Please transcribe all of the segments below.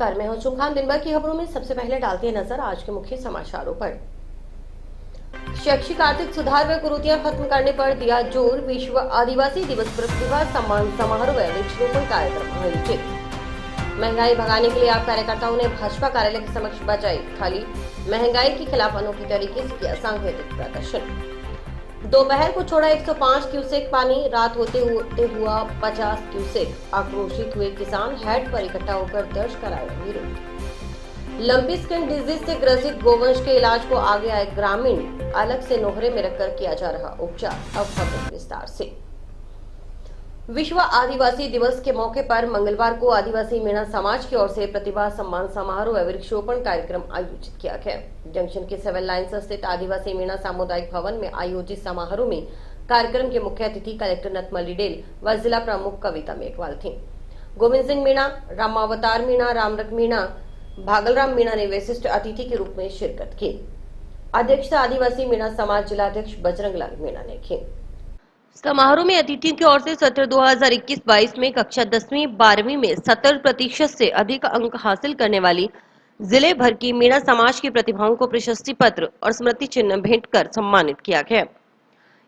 नमस्कार, मैं हूं चुम खान। दिन भर की खबरों में सबसे पहले डालते हैं नजर आज के मुख्य समाचारों पर। शैक्षिक आर्थिक सुधार व कुरीतियां खत्म करने पर दिया जोर। विश्व आदिवासी दिवस पर प्रतिभा सम्मान समारोह व वृक्षारोपण कार्यक्रम आयोजित। महंगाई भगाने के लिए आप कार्यकर्ताओं ने भाजपा कार्यालय के समक्ष बजाई थाली। महंगाई के खिलाफ अनोखे तरीके से किया सांकेतिक प्रदर्शन। दोपहर को छोड़ा 105 क्यूसेक पानी, रात होते हुआ 50 क्यूसेक। आक्रोशित हुए किसान हेड पर इकट्ठा होकर दर्ज कराया विरोध। लंपी स्किन डिजीज से ग्रसित गोवंश के इलाज को आगे आए ग्रामीण। अलग से नोहरे में रखकर किया जा रहा उपचार। अब खबर विस्तार से। विश्व आदिवासी दिवस के मौके पर मंगलवार को आदिवासी मीणा समाज की ओर से प्रतिभा सम्मान समारोह व वृक्षारोपण कार्यक्रम आयोजित किया गया। जंक्शन के सिविल लाइन्स स्थित आदिवासी मीणा सामुदायिक भवन में आयोजित समारोह में कार्यक्रम के मुख्य अतिथि कलेक्टर नथमली डेल व जिला प्रमुख कविता मेघवाल थी। गोविंद सिंह मीणा, रामावतार मीणा, रामरख मीणा, भागलराम मीणा ने विशिष्ट अतिथि के रूप में शिरकत की। अध्यक्षता आदिवासी मीणा समाज जिलाध्यक्ष बजरंगलाल मीणा ने की। समारोह में अतिथियों की ओर से सत्र 2021-22 में कक्षा 10वीं 12वीं में 70% से अधिक अंक हासिल करने वाली जिले भर की मीणा समाज की प्रतिभाओं को प्रशस्ति पत्र और स्मृति चिन्ह भेंट कर सम्मानित किया गया।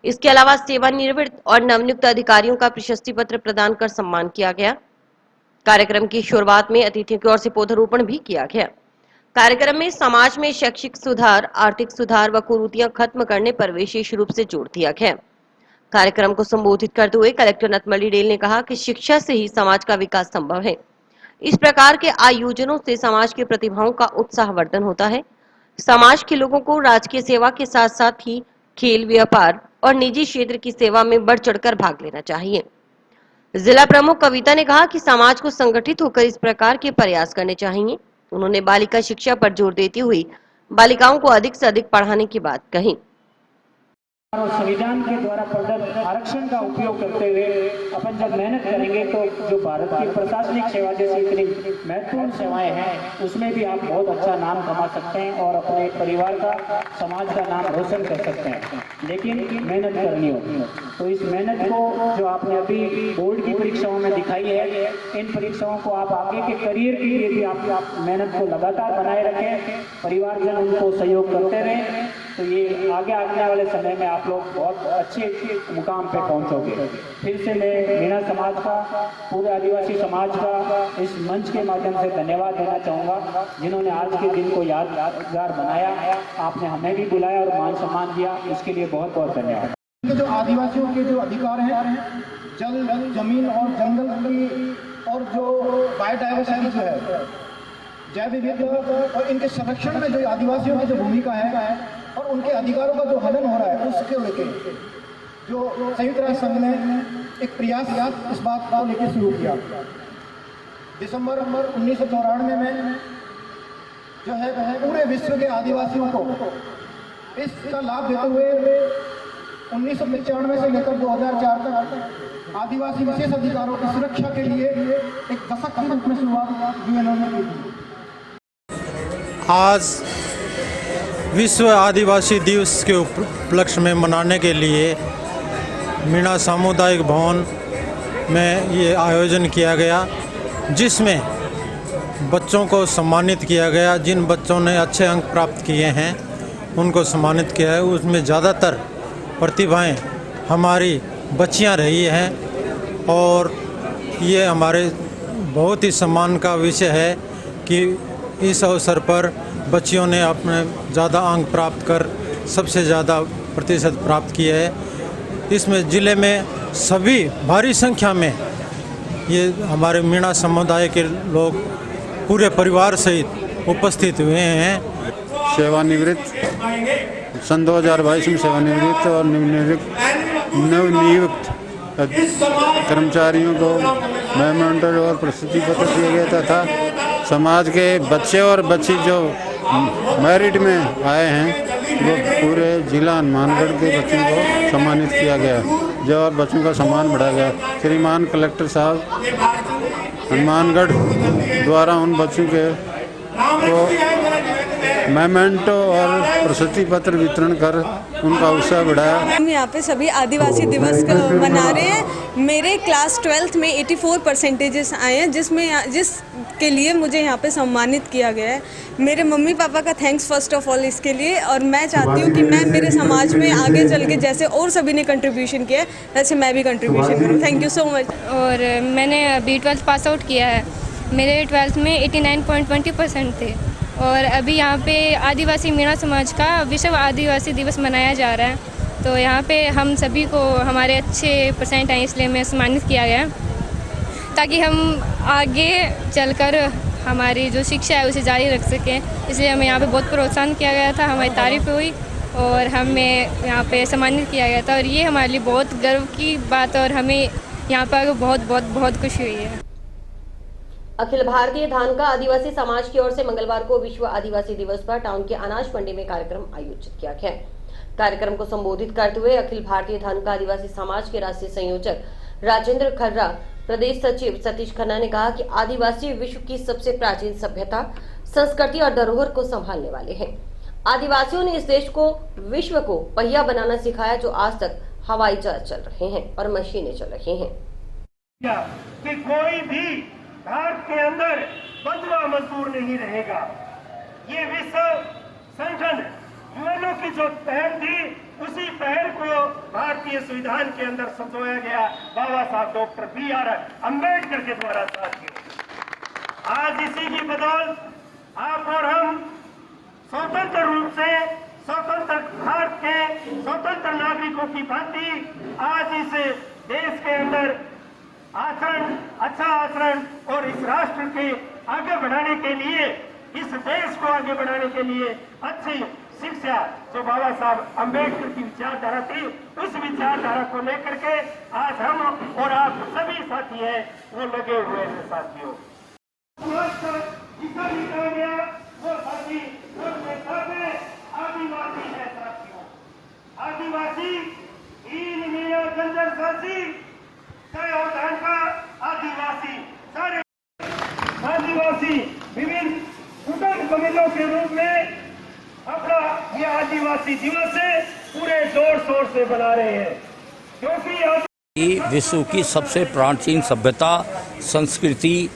इसके अलावा सेवानिवृत्त और नवनियुक्त अधिकारियों का प्रशस्ति पत्र प्रदान कर सम्मान किया गया। कार्यक्रम की शुरुआत में अतिथियों की ओर से पौधारोपण भी किया गया। कार्यक्रम में समाज में शैक्षिक सुधार, आर्थिक सुधार व कुरीतियां खत्म करने पर विशेष रूप से जोर दिया गया। कार्यक्रम को संबोधित करते हुए कलेक्टर नथमली डेल ने कहा कि शिक्षा से ही समाज का विकास संभव है। इस प्रकार के आयोजनों से समाज की प्रतिभाओं का उत्साहवर्धन होता है। समाज के लोगों को राजकीय सेवा के साथ साथ ही खेल, व्यापार और निजी क्षेत्र की सेवा में बढ़ चढ़कर भाग लेना चाहिए। जिला प्रमुख कविता ने कहा कि समाज को संगठित होकर इस प्रकार के प्रयास करने चाहिए। उन्होंने बालिका शिक्षा पर जोर देती हुई बालिकाओं को अधिक से अधिक पढ़ाने की बात कही। और संविधान के द्वारा प्रदत्त आरक्षण का उपयोग करते हुए अपन जब मेहनत करेंगे तो जो भारत की प्रशासनिक सेवा जैसी इतनी महत्वपूर्ण सेवाएं हैं उसमें भी आप बहुत अच्छा नाम कमा सकते हैं और अपने परिवार का, समाज का नाम रोशन कर सकते हैं। लेकिन मेहनत करनी होगी। तो इस मेहनत को जो आपने अभी बोर्ड की परीक्षाओं में दिखाई है, इन परीक्षाओं को आप आगे के करियर के लिए भी आप मेहनत को लगातार बनाए रखें, परिवारजन उनको सहयोग करते रहें, तो ये आगे आने वाले समय में आप लोग बहुत अच्छे मुकाम पे पहुंचोगे। फिर से मैं मीणा समाज का, पूरे आदिवासी समाज का इस मंच के माध्यम से धन्यवाद देना चाहूँगा, जिन्होंने आज के दिन को यादगार बनाया। आपने हमें भी बुलाया और मान सम्मान दिया, इसके लिए बहुत बहुत धन्यवाद। जो आदिवासियों के जो अधिकार हैं, जल, जमीन और जंगल की, और जो बायोडाइवर्सिटी जो है, जैव विविधता और इनके संरक्षण में जो आदिवासियों की जो भूमिका है और उनके अधिकारों का जो हनन हो रहा है, उसके लेके जो संयुक्त राष्ट्र संघ ने एक प्रयास इस बात को लेकर शुरू किया। दिसंबर 1994 में जो है पूरे विश्व के आदिवासियों को इसका लाभ देते हुए 1995 से लेकर 2004 तक आदिवासी विशेष अधिकारों की सुरक्षा के लिए एक दशक के रूप में शुरुआत यूएनओ ने की थी। आज विश्व आदिवासी दिवस के उपलक्ष्य में मनाने के लिए मीणा सामुदायिक भवन में ये आयोजन किया गया, जिसमें बच्चों को सम्मानित किया गया। जिन बच्चों ने अच्छे अंक प्राप्त किए हैं उनको सम्मानित किया है। उसमें ज़्यादातर प्रतिभाएं हमारी बच्चियां रही हैं और ये हमारे बहुत ही सम्मान का विषय है कि इस अवसर पर बच्चियों ने अपने ज़्यादा अंक प्राप्त कर सबसे ज़्यादा प्रतिशत प्राप्त किए है। इसमें ज़िले में सभी भारी संख्या में ये हमारे मीणा समुदाय के लोग पूरे परिवार सहित उपस्थित हुए हैं। सेवानिवृत्त सन 2022 में सेवानिवृत्त और नवनियुक्त कर्मचारियों को मेमोरेंडम और प्रशस्ति पत्र दिया गया था। समाज के बच्चे और बच्ची जो मेरिट में आए हैं वो पूरे जिला हनुमानगढ़ के बच्चों को सम्मानित किया गया, जो और बच्चों का सम्मान बढ़ाया गया। श्रीमान कलेक्टर साहब हनुमानगढ़ द्वारा उन बच्चों के को मेमेंटो और प्रशस्ति पत्र वितरण कर उनका उत्साह बढ़ाया। हम यहाँ पे सभी आदिवासी दिवस मना रहे हैं। मेरे क्लास 12th में 84% आए हैं, जिसके लिए मुझे यहाँ पे सम्मानित किया गया है। मेरे मम्मी पापा का थैंक्स फर्स्ट ऑफ ऑल इसके लिए, और मैं चाहती हूँ कि मैं मेरे समाज में आगे चल के जैसे और सभी ने कंट्रीब्यूशन किया है वैसे मैं भी कंट्रीब्यूशन करूँ। Thank you so much. और मैंने अभी 12th पास आउट किया है। मेरे 12th में 89.20% थे, और अभी यहाँ पे आदिवासी मीणा समाज का विश्व आदिवासी दिवस मनाया जा रहा है। तो यहाँ पे हम सभी को हमारे अच्छे परसेंट आए, इसलिए हमें सम्मानित किया गया ताकि हम आगे चलकर हमारी जो शिक्षा है उसे जारी रख सकें। इसलिए हमें यहाँ पे बहुत प्रोत्साहन किया गया था, हमारी तारीफ़ हुई और हमें यहाँ पे सम्मानित किया गया था, और ये हमारे लिए बहुत गर्व की बात, और हमें यहाँ पर बहुत खुशी हुई है। अखिल भारतीय धानका आदिवासी समाज की ओर से मंगलवार को विश्व आदिवासी दिवस पर टाउन के अनाज मंडी में कार्यक्रम आयोजित किया गया। कार्यक्रम को संबोधित करते हुए अखिल भारतीय धानका आदिवासी समाज के राष्ट्रीय संयोजक राजेंद्र खर्रा, प्रदेश सचिव सतीश खन्ना ने कहा कि आदिवासी विश्व की सबसे प्राचीन सभ्यता, संस्कृति और धरोहर को संभालने वाले हैं। आदिवासियों ने इस देश को, विश्व को पहिया बनाना सिखाया, जो आज तक हवाई जहाज चल रहे हैं और मशीनें चल रही हैं। कि कोई भी भारत के अंदर बंधुआ मजदूर नहीं रहेगा। ये विश्व संगठन यूएनओ की जो पहल थी, उसी पहल को भारतीय संविधान के अंदर संजोया गया बाबा साहब डॉक्टर BR अम्बेडकर के द्वारा साथियों। आज इसी की बदौलत आप और हम स्वतंत्र रूप से स्वतंत्र भारत के स्वतंत्र नागरिकों की भांति आज इस देश के अंदर आचरण, अच्छा आचरण और इस राष्ट्र के आगे बढ़ाने के लिए, इस देश को आगे बढ़ाने के लिए अच्छी शिक्षा जो बाबा साहब अम्बेडकर की विचारधारा थी, उस विचारधारा को लेकर के आज हम और आप सभी साथी हैं वो लगे हुए हैं साथियों। वो साथी आदिवासी है साथियों। आदिवासी जंजर सासी और धानका आदिवासी, सारे आदिवासी विभिन्न कुटुंब कबीलों के रूप में अपना ये आदिवासी दिवस से पूरे जोर शोर से मना रहे हैं, क्योंकि विश्व की सबसे प्राचीन सभ्यता, संस्कृति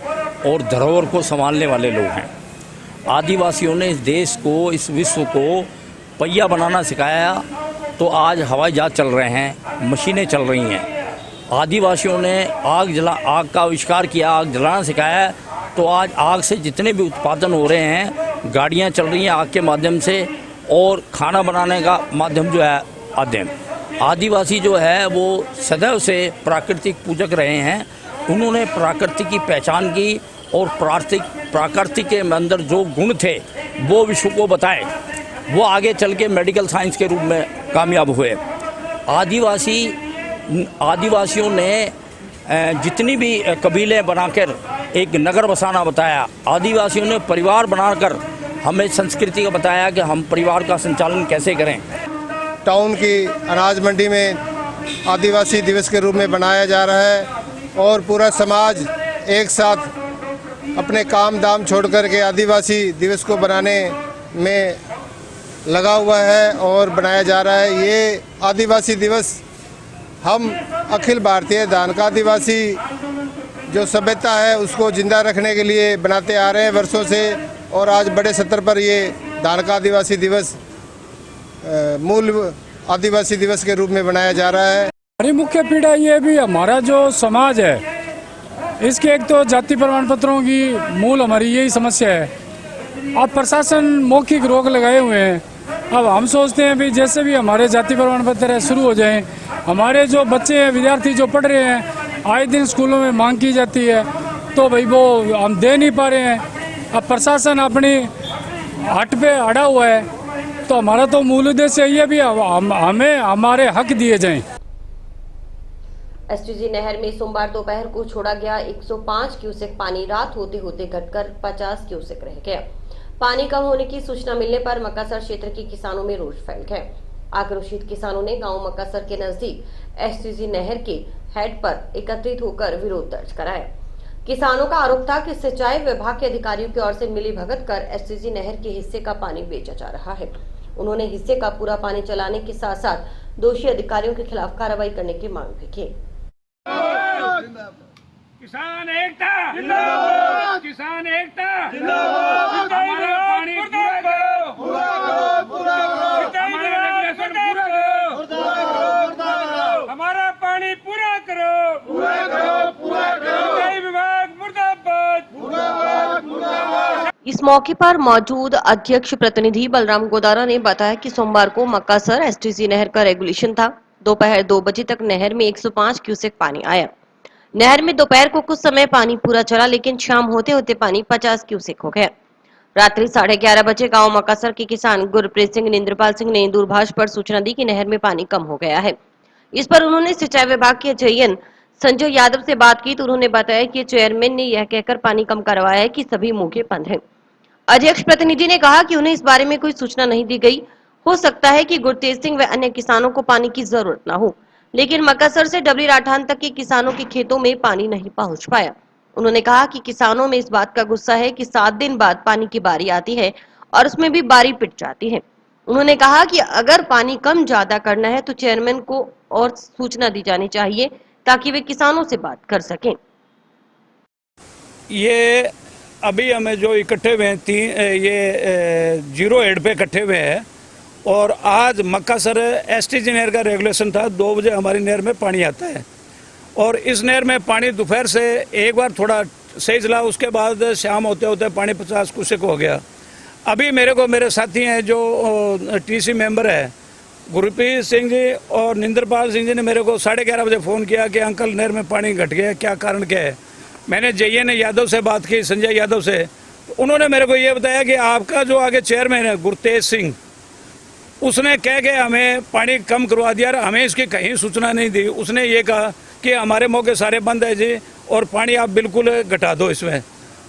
और धरोहर को संभालने वाले लोग हैं। आदिवासियों ने इस देश को, इस विश्व को पहिया बनाना सिखाया, तो आज हवाई जहाज चल रहे हैं, मशीनें चल रही हैं। आदिवासियों ने आग का आविष्कार किया, आग जलाना सिखाया, तो आज आग से जितने भी उत्पादन हो रहे हैं, गाड़ियां चल रही हैं आग के माध्यम से, और खाना बनाने का माध्यम जो है आदिम। आदिवासी जो है वो सदैव से प्राकृतिक पूजक रहे हैं। उन्होंने प्रकृति की पहचान की और प्रकृति के अंदर जो गुण थे वो विश्व को बताए। वो आगे चल के मेडिकल साइंस के रूप में कामयाब हुए। आदिवासियों ने जितनी भी कबीले बनाकर एक नगर बसाना बताया। आदिवासियों ने परिवार बनाकर हमें संस्कृति का बताया कि हम परिवार का संचालन कैसे करें। टाउन की अनाज मंडी में आदिवासी दिवस के रूप में बनाया जा रहा है, और पूरा समाज एक साथ अपने काम दाम छोड़ कर के आदिवासी दिवस को बनाने में लगा हुआ है और बनाया जा रहा है। ये आदिवासी दिवस हम अखिल भारतीय धानका आदिवासी जो सभ्यता है उसको जिंदा रखने के लिए बनाते आ रहे हैं वर्षों से, और आज बड़े स्तर पर ये धानका आदिवासी दिवस मूल आदिवासी दिवस के रूप में बनाया जा रहा है। हमारी मुख्य पीड़ा ये भी, हमारा जो समाज है इसके एक तो जाति प्रमाण पत्रों की मूल हमारी यही समस्या है। अब प्रशासन मौखिक रोक लगाए हुए हैं। अब हम सोचते हैं भी जैसे भी हमारे जाति प्रमाण पत्र है शुरू हो जाएं। हमारे जो बच्चे हैं, विद्यार्थी जो पढ़ रहे हैं, आए दिन स्कूलों में मांग की जाती है, तो भाई वो हम दे नहीं पा रहे हैं। अब प्रशासन अपनी हट पे अड़ा हुआ है, तो हमारा तो मूल उद्देश्य ये भी हमें हमारे हक दिए जाएं। एसटीजी नहर में सोमवार दोपहर को छोड़ा गया 105 क्यूसेक पानी रात होते होते घटकर 50 क्यूसेक रह गया। पानी कम होने की सूचना मिलने पर मक्कासर क्षेत्र के किसानों में रोष फैल गया। आक्रोशित किसानों ने गांव मक्कासर के नजदीक एसटीजी नहर के हेड पर एकत्रित होकर विरोध दर्ज कराया। किसानों का आरोप था कि सिंचाई विभाग के अधिकारियों की ओर से मिली भगत कर एसटीजी नहर के हिस्से का पानी बेचा जा रहा है। उन्होंने हिस्से का पूरा पानी चलाने के साथ साथ दोषी अधिकारियों के खिलाफ कार्रवाई करने की मांग भी की। किसान एकता जिंदाबाद, किसान एकता जिंदाबाद, पानी पूरा करो, हमारा पानी पूरा करो, विभाग मुर्दाबाद। इस मौके पर मौजूद अध्यक्ष प्रतिनिधि बलराम गोदारा ने बताया कि सोमवार को मक्कासर एसटीसी नहर का रेगुलेशन था। दोपहर 2 बजे तक नहर में 105 क्यूसेक पानी आया। नहर में दोपहर को कुछ समय पानी पूरा चला, लेकिन शाम होते होते पानी 50 क्यूसेक हो गया। रात्रि 11:30 बजे गांव मक्कासर के किसान गुरप्रीत सिंह निंद्रपाल सिंह ने दूरभाष पर सूचना दी कि नहर में पानी कम हो गया है। इस पर उन्होंने सिंचाई विभाग के चेयरमैन संजय यादव से बात की तो उन्होंने बताया कि चेयरमैन ने यह कहकर पानी कम करवाया है कि सभी मौके बंद हैं। अध्यक्ष प्रतिनिधि ने कहा कि उन्हें इस बारे में कोई सूचना नहीं दी गई। हो सकता है कि गुरतेज सिंह व अन्य किसानों को पानी की जरूरत न हो, लेकिन मक्कासर से डबली राठान तक के किसानों के खेतों में पानी नहीं पहुंच पाया। उन्होंने कहा कि किसानों में इस बात का गुस्सा है कि 7 दिन बाद पानी की बारी आती है और उसमें भी बारी पिट जाती है। उन्होंने कहा कि अगर पानी कम ज्यादा करना है तो चेयरमैन को और सूचना दी जानी चाहिए ताकि वे किसानों से बात कर सकें। ये अभी हमें जो इकट्ठे हुए हैं ये 0 हेड पे इकट्ठे हुए हैं और आज मक्कासर एसटीजी नहर का रेगुलेशन था। 2 बजे हमारी नहर में पानी आता है और इस नहर में पानी दोपहर से एक बार थोड़ा सही चला, उसके बाद शाम होते होते पानी 50 क्यूसेक हो गया। अभी मेरे साथी हैं जो टीसी मेंबर है गुरप्रीत सिंह जी और निंद्रपाल सिंह जी ने मेरे को 11:30 बजे फ़ोन किया कि अंकल नहर में पानी घट गया, क्या कारण क्या है। मैंने जेएन यादव से बात की, संजय यादव से, तो उन्होंने मेरे को ये बताया कि आपका जो आगे चेयरमैन है गुरतेज सिंह, उसने कह के हमें पानी कम करवा दिया, हमें इसकी कहीं सूचना नहीं दी। उसने ये कहा कि हमारे मौके सारे बंद है जी और पानी आप बिल्कुल घटा दो इसमें।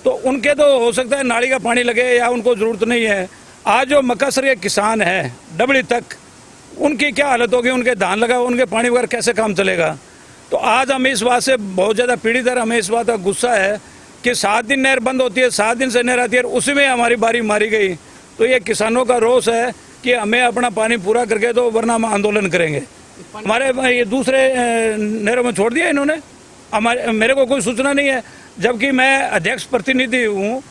तो उनके तो हो सकता है नाली का पानी लगे या उनको ज़रूरत नहीं है। आज जो मक्कासर के किसान हैं डबली तक, उनकी क्या हालत होगी, उनके धान लगा, उनके पानी वगैरह कैसे काम चलेगा। तो आज हम इस बात से बहुत ज़्यादा पीड़ित है। हमें इस बात का गुस्सा है कि 7 दिन नहर बंद होती है, 7 दिन से नहर आती है, उसी में हमारी बारी मारी गई। तो ये किसानों का रोष है कि हमें अपना पानी पूरा करके दो वरना हम आंदोलन करेंगे। हमारे ये दूसरे नहरों में छोड़ दिया इन्होंने, मेरे को कोई सूचना नहीं है, जबकि मैं अध्यक्ष प्रतिनिधि हूँ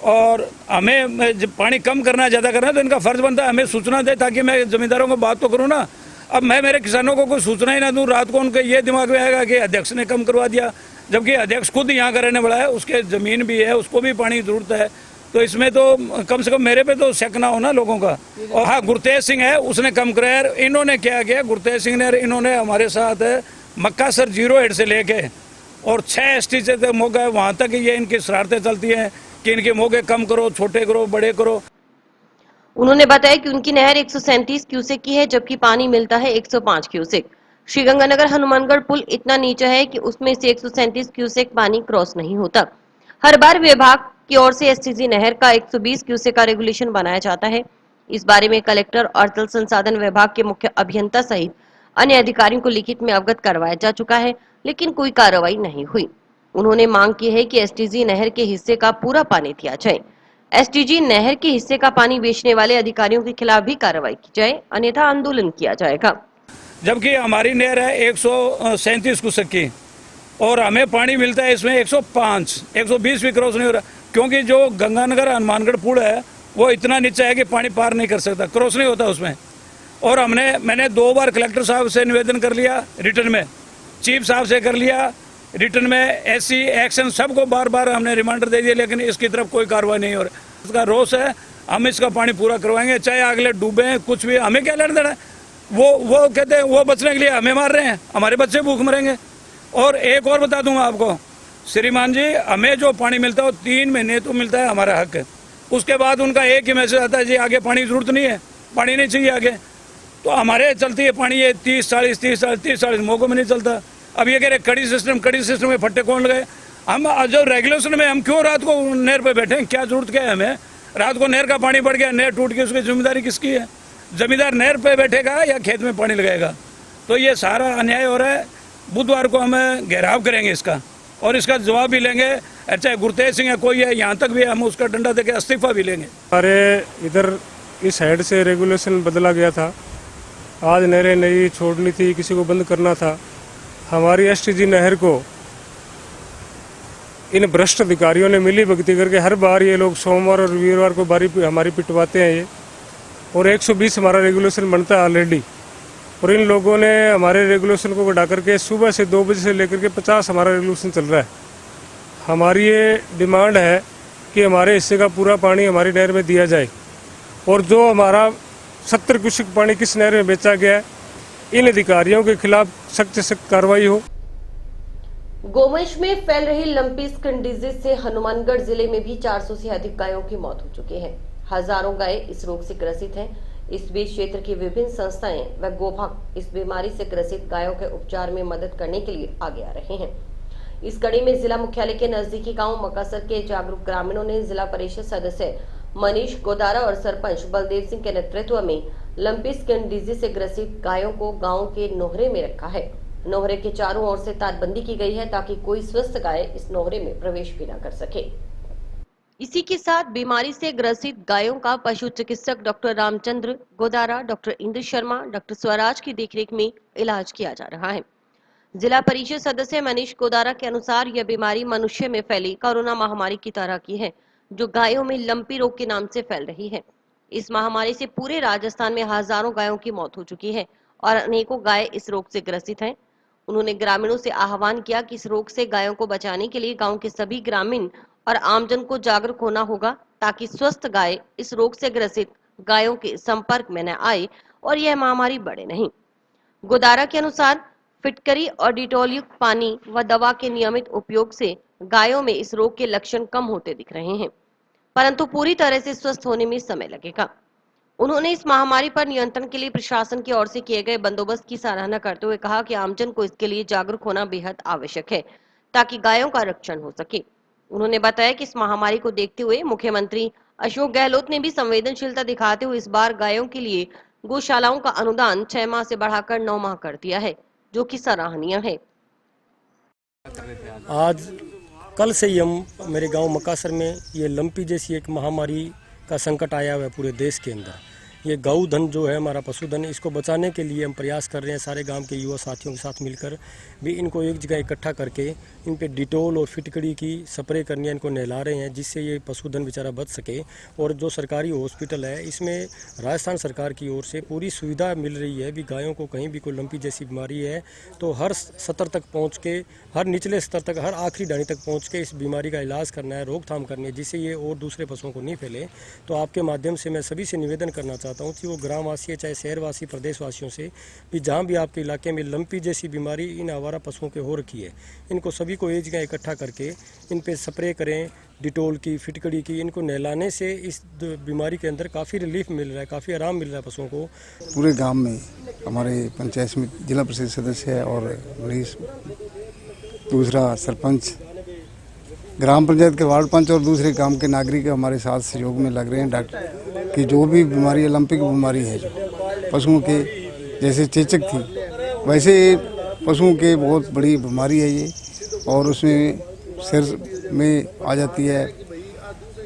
और हमें जब पानी कम करना है ज़्यादा करना है तो इनका फर्ज बनता है हमें सूचना दे ताकि मैं जमींदारों को बात तो करूँ ना। अब मैं मेरे किसानों को कोई सूचना ही ना दूँ, रात को उनके ये दिमाग में आएगा कि अध्यक्ष ने कम करवा दिया, जबकि अध्यक्ष खुद यहाँ का रहने वाला है, उसके ज़मीन भी है, उसको भी पानी की ज़रूरत है। तो इसमें तो कम से कम मेरे पे तो शक ना हो ना लोगों का। और हाँ, गुरतेज सिंह है, उसने कम कराया। इन्होंने क्या किया, गुरतेज सिंह ने, इन्होंने हमारे साथ मक्कासर 0 हेड से लेके और 6 ST से मौका है वहाँ तक ये इनकी शरारतें चलती हैं कि इनके मौके कम करो, छोटे करो, बड़े करो। उन्होंने बताया कि उनकी नहर 137 क्यूसेक की है, जबकि पानी मिलता है 105 क्यूसेक। श्रीगंगानगर हनुमानगढ़ पुल इतना नीचा है कि उसमें से 137 क्यूसेक पानी क्रॉस नहीं होता। हर बार विभाग की ओर से एसटीजी नहर का 120 क्यूसेक का रेगुलेशन बनाया जाता है। इस बारे में कलेक्टर और जल संसाधन विभाग के मुख्य अभियंता सहित अन्य अधिकारियों को लिखित में अवगत करवाया जा चुका है, लेकिन कोई कार्रवाई नहीं हुई। उन्होंने मांग की है कि एसटीजी नहर के हिस्से का पूरा पानी दिया जाए। एसटीजी नहर के हिस्से का पानी बेचने वाले अधिकारियों के खिलाफ भी कार्रवाई की जाए, अन्यथा आंदोलन किया जाएगा। जबकि हमारी नहर है 137 क्यूसेक की और हमें पानी मिलता है इसमें 105, 120 भी क्रॉस नहीं हो रहा, क्योंकि जो गंगानगर हनुमानगढ़ पुल है वो इतना नीचा है कि पानी पार नहीं कर सकता, क्रॉस नहीं होता उसमें। और मैंने 2 बार कलेक्टर साहब से निवेदन कर लिया रिटर्न में, चीफ साहब से कर लिया रिटर्न में, SC एक्शन सबको बार बार हमने रिमाइंडर दे दिया, लेकिन इसकी तरफ कोई कार्रवाई नहीं हो रही। इसका रोष है, हम इसका पानी पूरा करवाएंगे, चाहे अगले डूबे कुछ भी, हमें क्या लेना देना है। वो कहते हैं वो बचने के लिए हमें मार रहे हैं, हमारे बच्चे भूख मरेंगे। और एक और बता दूंगा आपको श्रीमान जी, हमें जो पानी मिलता है वो 3 महीने तो मिलता है, हमारा हक है। उसके बाद उनका एक ही मैसेज आता है, जी आगे पानी की जरूरत नहीं है, पानी नहीं चाहिए आगे। तो हमारे चलती है पानी ये 30-40 मौकों में नहीं चलता। अब ये कह रहे कड़ी सिस्टम में फट्टे कौन लगाए। हम जो रेगुलेशन में हम क्यों रात को नहर पे बैठे, क्या जरूरत क्या है हमें। रात को नहर का पानी बढ़ गया, नहर टूट गई, उसकी जिम्मेदारी किसकी है। जमींदार नहर पे बैठेगा या खेत में पानी लगाएगा। तो ये सारा अन्याय हो रहा है। बुधवार को हम घेराव करेंगे इसका और इसका जवाब भी लेंगे। चाहे गुरतेज सिंह है कोई है, यहाँ तक भी हम उसका डंडा देके इस्तीफा भी लेंगे। हमारे इधर इस साइड से रेगुलेशन बदला गया था, आज नहरें नहीं छोड़नी थी, किसी को बंद करना था। हमारी एसटीजी नहर को इन भ्रष्ट अधिकारियों ने मिली भगती करके हर बार ये लोग सोमवार और वीरवार को बारी हमारी पिटवाते हैं ये, और 120 हमारा रेगुलेशन बनता है ऑलरेडी, और इन लोगों ने हमारे रेगुलेशन को घटा करके सुबह से 2 बजे से लेकर के 50 हमारा रेगुलेशन चल रहा है। हमारी ये डिमांड है कि हमारे हिस्से का पूरा पानी हमारी नहर में दिया जाए, और जो हमारा 70 क्यूसेक पानी किस नहर में बेचा गया है, इन अधिकारियों के खिलाफ सख्त से सख्त कार्रवाई हो। गोवंश में फैल रही लंपी स्किन डिजीज से हनुमानगढ़ जिले में भी 400 से अधिक गायों की मौत हो चुकी है। हजारों गाय इस रोग से ग्रसित हैं। इस बीच क्षेत्र की विभिन्न संस्थाएं व गोभक्त इस बीमारी से ग्रसित गायों के उपचार में मदद करने के लिए आगे आ रहे हैं। इस कड़ी में जिला मुख्यालय के नजदीकी गांव मकासर के जागरूक ग्रामीणों ने जिला परिषद सदस्य मनीष गोदारा और सरपंच बलदेव सिंह के नेतृत्व में लंपी स्किन डिजीज से ग्रसित गायों को गांव के नोहरे में रखा है। नोहरे के चारों ओर से तारबंदी की गई है ताकि कोई स्वस्थ गाय इस नोहरे में प्रवेश भी न कर सके। इसी के साथ बीमारी से ग्रसित गायों का पशु चिकित्सक doctor Ramchandra Godara, doctor Indra Sharma, doctor Swaraj की देखरेख में इलाज किया जा रहा है। जिला परिषद सदस्य मनीष गोदारा के अनुसार यह बीमारी मनुष्य में फैली कोरोना महामारी की तरह की है, जो गायों में लंपी रोग के नाम से फैल रही है। इस महामारी से पूरे राजस्थान में हजारों गायों की मौत हो चुकी है और अनेकों गाय इस रोग से ग्रसित हैं। उन्होंने ग्रामीणों से आह्वान किया कि इस रोग से गायों को बचाने के लिए गांव के सभी ग्रामीण और आमजन को जागरूक होना होगा, ताकि स्वस्थ गाय इस रोग से ग्रसित गायों के संपर्क में न आए और यह महामारी बढ़े नहीं। गोदारा के अनुसार फिटकरी और डिटॉल युक्त पानी व दवा के नियमित उपयोग से गायों में इस रोग के लक्षण कम होते दिख रहे हैं, परंतु पूरी तरह से स्वस्थ होने में समय लगेगा। उन्होंने इस महामारी पर नियंत्रण के लिए प्रशासन की ओर से किए गए बंदोबस्त की सराहना करते हुए कहा कि आमजन को इसके लिए जागरूक होना बेहद आवश्यक है, ताकि गायों का रक्षण हो सके। उन्होंने बताया कि इस महामारी को देखते हुए मुख्यमंत्री अशोक गहलोत ने भी संवेदनशीलता दिखाते हुए इस बार गायों के लिए गौशालाओं का अनुदान 6 माह से बढ़ाकर 9 माह कर दिया है, जो कि सराहनीय है। आज कल से ही हम मेरे गांव मकासर में ये लंपी जैसी एक महामारी का संकट आया हुआ है पूरे देश के अंदर। ये गौ धन जो है हमारा पशुधन, इसको बचाने के लिए हम प्रयास कर रहे हैं सारे गांव के युवा साथियों के साथ मिलकर भी इनको एक जगह इकट्ठा करके इन पे डिटोल और फिटकड़ी की स्प्रे करनी है, इनको नहला रहे हैं जिससे ये पशुधन बेचारा बच सके। और जो सरकारी हॉस्पिटल है इसमें राजस्थान सरकार की ओर से पूरी सुविधा मिल रही है भी गायों को कहीं भी कोई लंपी जैसी बीमारी है तो हर स्तर तक पहुँच के, हर निचले स्तर तक, हर आखिरी डाणी तक पहुँच के इस बीमारी का इलाज करना है, रोकथाम करनी है, जिससे ये और दूसरे पशुओं को नहीं फैले। तो आपके माध्यम से मैं सभी से निवेदन करना चाहता हूँ कि वो ग्रामवासी चाहे शहरवासी, प्रदेशवासियों से भी जहाँ भी आपके इलाके में लंपी जैसी बीमारी इन आवारा पशुओं के हो रखी है, इनको सभी को एक जगह इकट्ठा करके इन पे स्प्रे करें, डिटोल की, फिटकड़ी की। इनको नहलाने से इस बीमारी के अंदर काफ़ी रिलीफ मिल रहा है, काफ़ी आराम मिल रहा है पशुओं को। पूरे गांव में हमारे पंचायत समिति जिला परिषद सदस्य है और दूसरा सरपंच, ग्राम पंचायत के वार्ड पंच और दूसरे गांव के नागरिक हमारे साथ सहयोग में लग रहे हैं। डॉक्टर की जो भी बीमारी है, लंपी की बीमारी है जो पशुओं के जैसे चेचक थी, वैसे पशुओं के बहुत बड़ी बीमारी है ये, और उसमें सिर में आ जाती है,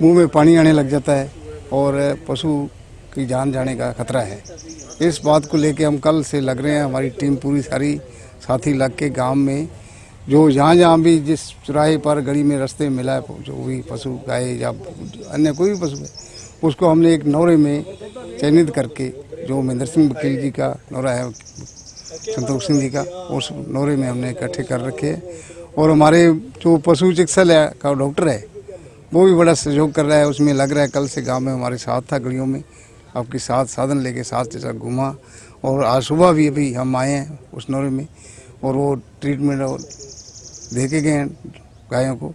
मुंह में पानी आने लग जाता है और पशु की जान जाने का खतरा है। इस बात को लेके हम कल से लग रहे हैं, हमारी टीम पूरी सारी साथी लग के गांव में जो जहाँ भी जिस चौराहे पर गली में रास्ते में मिला है जो भी पशु, गाय या अन्य कोई भी पशु है, उसको हमने एक नौरे में चयनित करके, जो महेंद्र सिंह वकील जी का नौरा है, संतोष सिंह जी का, उस नौरे में हमने इकट्ठे कर रखे हैं। और हमारे जो पशु चिकित्सालय का डॉक्टर है वो भी बड़ा सहयोग कर रहा है, उसमें लग रहा है। कल से गांव में हमारे साथ था, गलियों में आपके साथ साधन लेके साथ जैसा घूमा, और आज सुबह भी अभी हम आए हैं उस नौरे में, और वो ट्रीटमेंट देके गए हैं गायों को।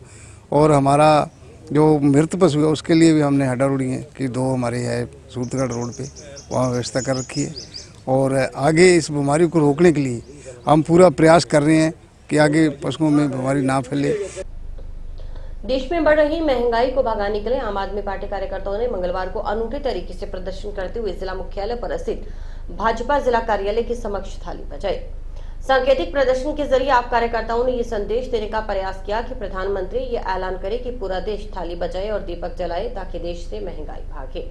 और हमारा जो मृत पशु है उसके लिए भी हमने हड्डा रोड़ी है कि 2 हमारे है सूरतगढ़ रोड पे, वहाँ व्यवस्था कर रखी है। और आगे इस बीमारी को रोकने के लिए हम पूरा प्रयास कर रहे हैं कि आगे पशुओं में बीमारी ना फैले। देश में बढ़ रही महंगाई को भगाने के लिए आम आदमी पार्टी कार्यकर्ताओं ने मंगलवार को अनूठे तरीके से प्रदर्शन करते हुए जिला मुख्यालय पर स्थित भाजपा जिला कार्यालय के समक्ष थाली बजाई। सांकेतिक प्रदर्शन के जरिए आप कार्यकर्ताओं ने ये संदेश देने का प्रयास किया कि प्रधानमंत्री ये ऐलान करे कि पूरा देश थाली बजाए और दीपक जलाए ताकि देश से महंगाई भागे।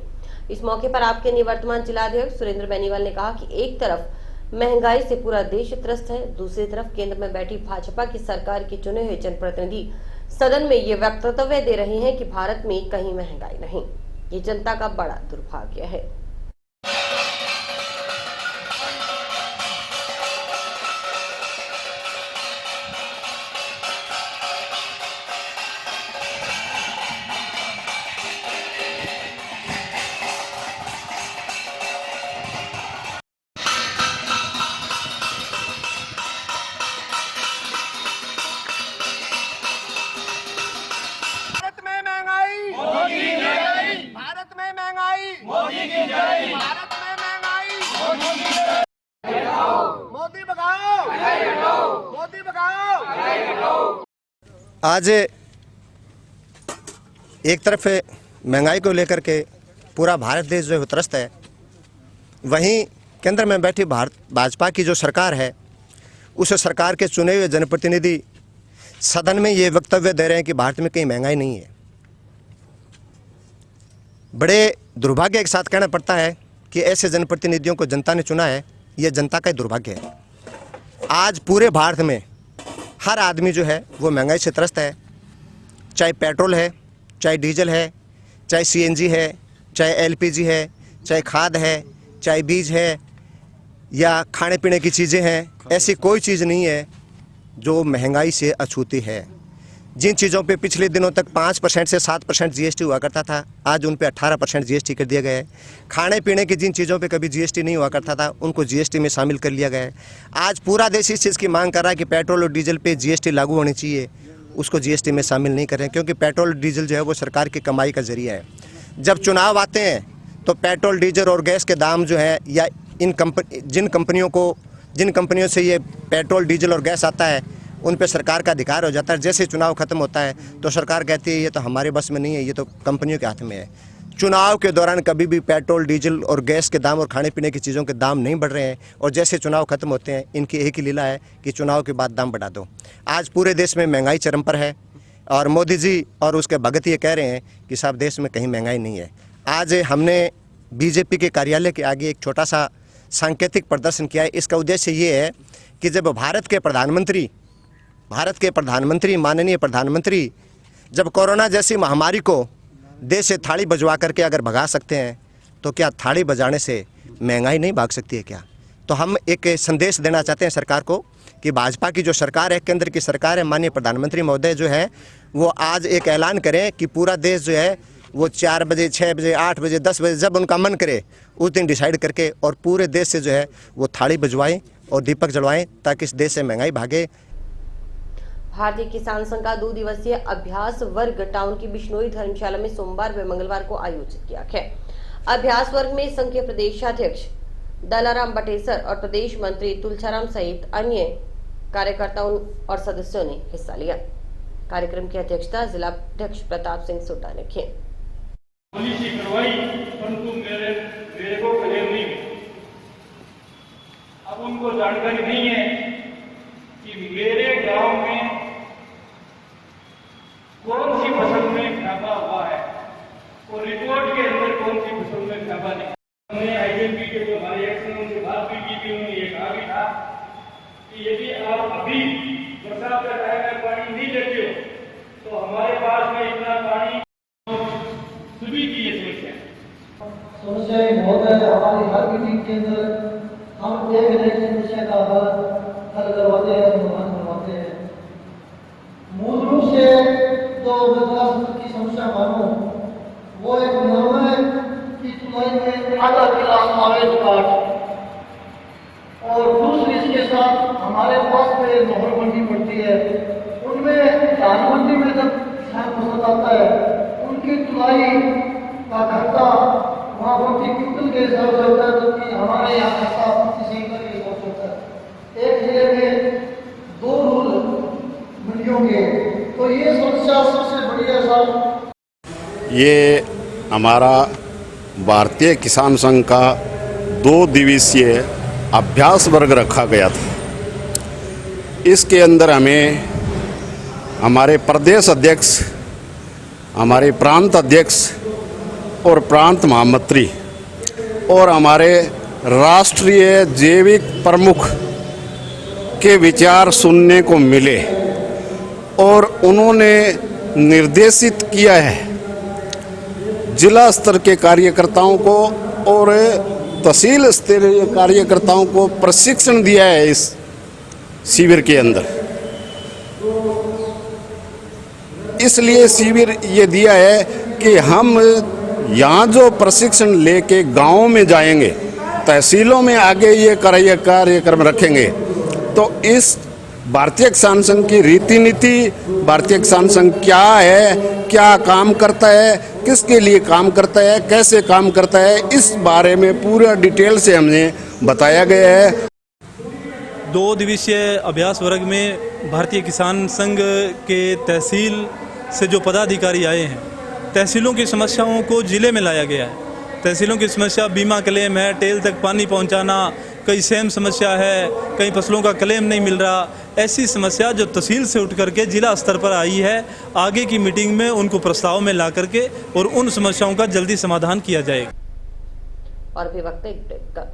इस मौके पर आपके निवर्तमान जिलाध्यक्ष सुरेंद्र बेनीवाल ने कहा कि एक तरफ महंगाई से पूरा देश त्रस्त है, दूसरी तरफ केंद्र में बैठी भाजपा की सरकार के चुने हुए जनप्रतिनिधि सदन में ये वक्तव्य दे रहे हैं कि भारत में कहीं महंगाई नहीं। ये जनता का बड़ा दुर्भाग्य है। भारत में महंगाई मोदी की जय, भारत में महंगाई मोदी की जय, मोदी भगाओ, मोदी भगाओ। आज एक तरफ महंगाई को लेकर के पूरा भारत देश जो है त्रस्त है, वहीं केंद्र में बैठी भाजपा की जो सरकार है, उस सरकार के चुने हुए जनप्रतिनिधि सदन में ये वक्तव्य दे रहे हैं कि भारत में कहीं महंगाई नहीं है। बड़े दुर्भाग्य के साथ कहना पड़ता है कि ऐसे जनप्रतिनिधियों को जनता ने चुना है, ये जनता का ही दुर्भाग्य है। आज पूरे भारत में हर आदमी जो है वो महंगाई से त्रस्त है, चाहे पेट्रोल है, चाहे डीजल है, चाहे सीएनजी है, चाहे एलपीजी है, चाहे खाद है, चाहे बीज है या खाने पीने की चीज़ें हैं। ऐसी कोई चीज़ नहीं है जो महंगाई से अछूती है। जिन चीज़ों पे पिछले दिनों तक 5% से 7% जीएसटी हुआ करता था, आज उन पे 18% जीएसटी कर दिया गया है। खाने पीने की जिन चीज़ों पे कभी जीएसटी नहीं हुआ करता था, उनको जीएसटी में शामिल कर लिया गया है। आज पूरा देश इस चीज़ की मांग कर रहा है कि पेट्रोल और डीजल पे जीएसटी लागू होनी चाहिए, उसको जीएसटी में शामिल नहीं कर रहे हैं, क्योंकि पेट्रोल डीजल जो है वो सरकार की कमाई का जरिया है। जब चुनाव आते हैं तो पेट्रोल डीजल और गैस के दाम जो है, या जिन कंपनियों से ये पेट्रोल डीजल और गैस आता है, उन पे सरकार का अधिकार हो जाता है। जैसे चुनाव खत्म होता है तो सरकार कहती है ये तो हमारे बस में नहीं है, ये तो कंपनियों के हाथ में है। चुनाव के दौरान कभी भी पेट्रोल डीजल और गैस के दाम और खाने पीने की चीज़ों के दाम नहीं बढ़ रहे हैं, और जैसे चुनाव खत्म होते हैं इनकी एक ही लीला है कि चुनाव के बाद दाम बढ़ा दो। आज पूरे देश में महंगाई चरम पर है और मोदी जी और उसके भगत ये कह रहे हैं कि साहब देश में कहीं महंगाई नहीं है। आज हमने बीजेपी के कार्यालय के आगे एक छोटा सा सांकेतिक प्रदर्शन किया है। इसका उद्देश्य ये है कि जब भारत के प्रधानमंत्री माननीय प्रधानमंत्री जब कोरोना जैसी महामारी को देश से थाली बजवा करके अगर भगा सकते हैं, तो क्या थाली बजाने से महंगाई नहीं भाग सकती है क्या? तो हम एक संदेश देना चाहते हैं सरकार को कि भाजपा की जो सरकार है, केंद्र की सरकार है, माननीय प्रधानमंत्री महोदय जो है वो आज एक ऐलान करें कि पूरा देश जो है वो 4 बजे, 6 बजे, 8 बजे, 10 बजे जब उनका मन करे उस दिन डिसाइड करके और पूरे देश से जो है वो थाली बजवाएं और दीपक जलवाएं, ताकि इस देश से महंगाई भागे। भारतीय किसान संघ का 2 दिवसीय अभ्यास वर्ग टाउन की बिश्नोई धर्मशाला में सोमवार व मंगलवार को आयोजित किया गया। अभ्यास वर्ग में संघ के प्रदेशाध्यक्ष दलाराम बटेसर और प्रदेश मंत्री तुलसीराम सहित अन्य कार्यकर्ताओं और सदस्यों ने हिस्सा लिया। कार्यक्रम की अध्यक्षता जिला अध्यक्ष प्रताप सिंह सोटा ने की। अब उनको जानकारी नहीं है कि मेरे गांव में कौन सी फसल में फायदा हुआ है और रिपोर्ट के अंदर कौन सी फसल में फायदा नहीं। हमने आईएमपी के जो हमारे एक्शन उनसे बात भी की थी, उन्होंने ये कहा भी था कि यदि आप अभी बरसात का टाइम में पानी नहीं देते हो तो हमारे पास में इतना पानी सभी की ये समस्याएं बहुत है। हमारी हर मीटिंग के अंदर हम एक न एक समस्या का हल करवाते हैं, समाधान करवाते हैं। मूल रूप से जो विकास की समस्या मानो वो एक निर्णय की तुलना में आधा किला आवेश काट, और दूसरी इसके साथ हमारे पास में नहर मंडी पड़ती है, उनमें धान मंडी में जब किसान फसल आता है उनकी तुलाई का खर्चा वहाँ प्रति क्विंटल के हिसाब से होता है, जबकि हमारे यहाँ खर्चा प्रति सैकड़ा के हिसाब से होता है। एक जिले में 2 रूल मंडियों के, तो ये समस्या सबसे बड़ी है साहब। ये हमारा भारतीय किसान संघ का 2 दिवसीय अभ्यास वर्ग रखा गया था। इसके अंदर हमें हमारे प्रदेश अध्यक्ष, हमारे प्रांत अध्यक्ष और प्रांत महामंत्री और हमारे राष्ट्रीय जैविक प्रमुख के विचार सुनने को मिले और उन्होंने निर्देशित किया है जिला स्तर के कार्यकर्ताओं को और तहसील स्तरीय कार्यकर्ताओं को प्रशिक्षण दिया है इस शिविर के अंदर। इसलिए शिविर ये दिया है कि हम यहाँ जो प्रशिक्षण लेके गाँव में जाएंगे, तहसीलों में आगे ये कार्यक्रम रखेंगे, तो इस भारतीय किसान संघ की रीति नीति, भारतीय किसान संघ क्या है, क्या काम करता है, किसके लिए काम करता है, कैसे काम करता है, इस बारे में पूरा डिटेल से हमने बताया गया है। 2 दिवसीय अभ्यास वर्ग में भारतीय किसान संघ के तहसील से जो पदाधिकारी आए हैं, तहसीलों की समस्याओं को जिले में लाया गया है। तहसीलों की समस्या बीमा क्लेम है, टेल तक पानी पहुंचाना, कई सेम समस्या है, कई फसलों का क्लेम नहीं मिल रहा। ऐसी समस्या जो तहसील से उठ करके जिला स्तर पर आई है, आगे की मीटिंग में उनको प्रस्ताव में ला करके और उन समस्याओं का जल्दी समाधान किया जाएगा। और भी वक्त एक ब्रेक का।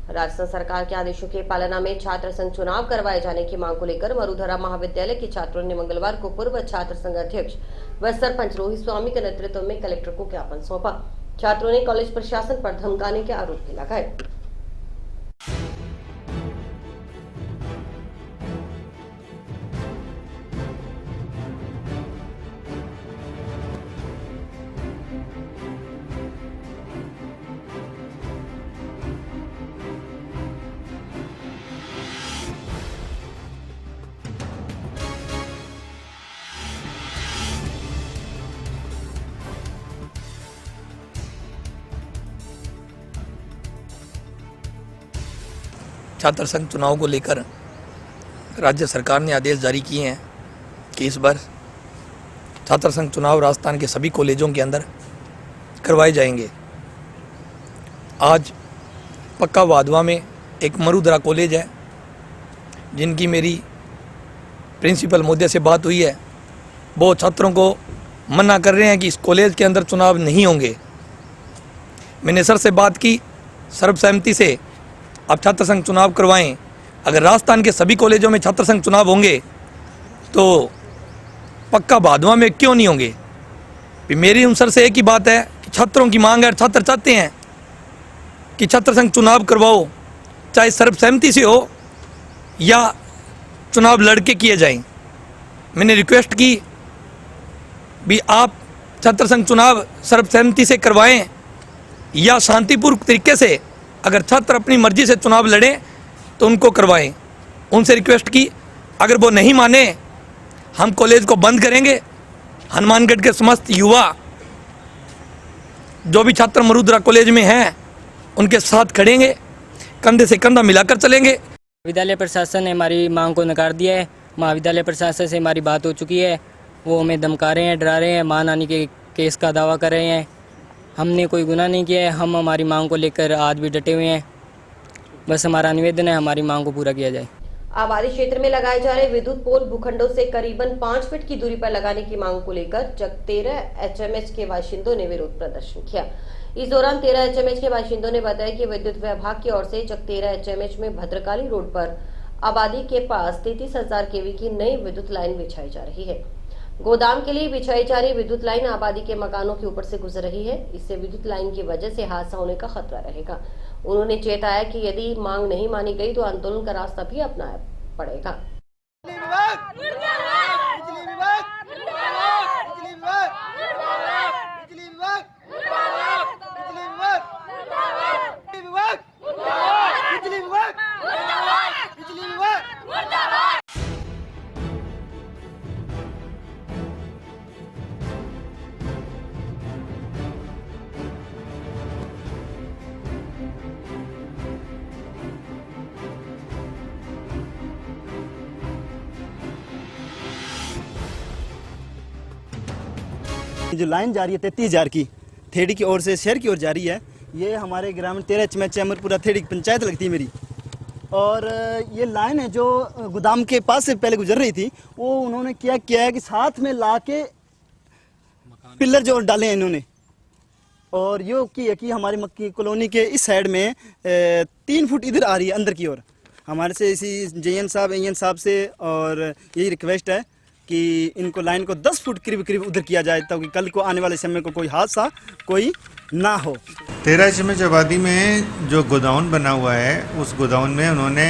राजस्थान सरकार के आदेशों के पालना में छात्र संघ चुनाव करवाए जाने की मांग को लेकर मरुधरा महाविद्यालय के छात्रों ने मंगलवार को पूर्व छात्र संघ अध्यक्ष व सरपंच रोहित स्वामी के नेतृत्व में कलेक्टर को ज्ञापन सौंपा। छात्रों ने कॉलेज प्रशासन पर धमकाने के आरोप भी लगाए। छात्र संघ चुनाव को लेकर राज्य सरकार ने आदेश जारी किए हैं कि इस बार छात्र संघ चुनाव राजस्थान के सभी कॉलेजों के अंदर करवाए जाएंगे। आज पक्का वाधवा में एक मरुधरा कॉलेज है, जिनकी मेरी प्रिंसिपल महोदय से बात हुई है। वो छात्रों को मना कर रहे हैं कि इस कॉलेज के अंदर चुनाव नहीं होंगे। मैंने सर से बात की, सर्वसहमति से अब छात्र संघ चुनाव करवाएं। अगर राजस्थान के सभी कॉलेजों में छात्र संघ चुनाव होंगे तो पक्का भादवा में क्यों नहीं होंगे। मेरी उन सर से एक ही बात है कि छात्रों की मांग है, छात्र चाहते हैं कि छात्र संघ चुनाव करवाओ, चाहे सर्वसहमति से हो या चुनाव लड़के किए जाएं। मैंने रिक्वेस्ट की भी आप छात्र संघ चुनाव सर्वसहमति से करवाएं या शांतिपूर्ण तरीके से अगर छात्र अपनी मर्जी से चुनाव लड़ें तो उनको करवाएं। उनसे रिक्वेस्ट की, अगर वो नहीं माने हम कॉलेज को बंद करेंगे। हनुमानगढ़ के समस्त युवा जो भी छात्र मरुधरा कॉलेज में हैं उनके साथ खड़ेंगे, कंधे से कंधा मिलाकर चलेंगे। विद्यालय प्रशासन ने हमारी मांग को नकार दिया है। महाविद्यालय प्रशासन से हमारी बात हो चुकी है, वो हमें धमका रहे हैं, डरा रहे हैं, मानहानि के केस का दावा कर रहे हैं। हमने कोई गुनाह नहीं किया है, हम हमारी मांग को लेकर आज भी डटे हुए हैं। बस हमारा निवेदन है हमारी मांग को पूरा किया जाए। आबादी क्षेत्र में लगाए जा रहे विद्युत पोल भूखंडों से करीबन 5 फीट की दूरी पर लगाने की मांग को लेकर जगतेरा HMH के बाशिंदों ने विरोध प्रदर्शन किया। इस दौरान 13 HMH के बाशिंदों ने बताया कि विद्युत विभाग की ओर से जगतेरा HMH में भद्रकाली रोड पर आबादी के पास 33,000 kV की नई विद्युत लाइन बिछाई जा रही है। गोदाम के लिए बिछाई जा रही विद्युत लाइन आबादी के मकानों के ऊपर से गुजर रही है। इससे विद्युत लाइन की वजह से हादसा होने का खतरा रहेगा। उन्होंने चेताया कि यदि मांग नहीं मानी गई तो आंदोलन का रास्ता भी अपनाना पड़ेगा। जो लाइन जा रही है 33,000 की थेड़ी की ओर से शहर की ओर जा रही है, ये हमारे ग्रामीण 13 में चैमरपुरा थेड़ी की पंचायत लगती है मेरी। और ये लाइन है जो गोदाम के पास से पहले गुजर रही थी, वो उन्होंने क्या किया है कि साथ में ला के पिलर जो डाले हैं इन्होंने, और ये की है कि हमारी मक्की कॉलोनी के इस साइड में 3 फुट इधर आ रही है अंदर की ओर। हमारे से इसी JN साहब से और यही रिक्वेस्ट है कि इनको लाइन को 10 फुट करीब उधर किया जाए, ताकि कल को आने वाले समय को कोई हादसा कोई ना हो। 13 आबादी में जो गोदाउन बना हुआ है, उस गोदाउन में उन्होंने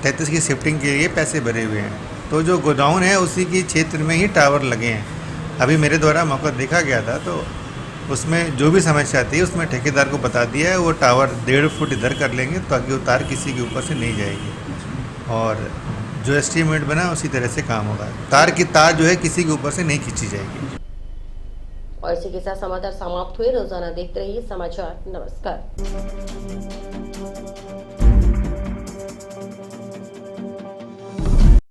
33 की शिफ्टिंग के लिए पैसे भरे हुए हैं, तो जो गोदाउन है उसी की क्षेत्र में ही टावर लगे हैं। अभी मेरे द्वारा मौका देखा गया था, तो उसमें जो भी समस्या थी उसमें ठेकेदार को बता दिया है, वो टावर 1.5 फुट इधर कर लेंगे ताकि वो तार किसी के ऊपर से नहीं जाएगी, और जो एस्टीमेट बना उसी तरह से काम होगा। तार जो है किसी के ऊपर से नहीं खींची जाएगी। और इसी के साथ समाचार समाप्त हुए। रोजाना देखते रहिए समाचार। नमस्कार।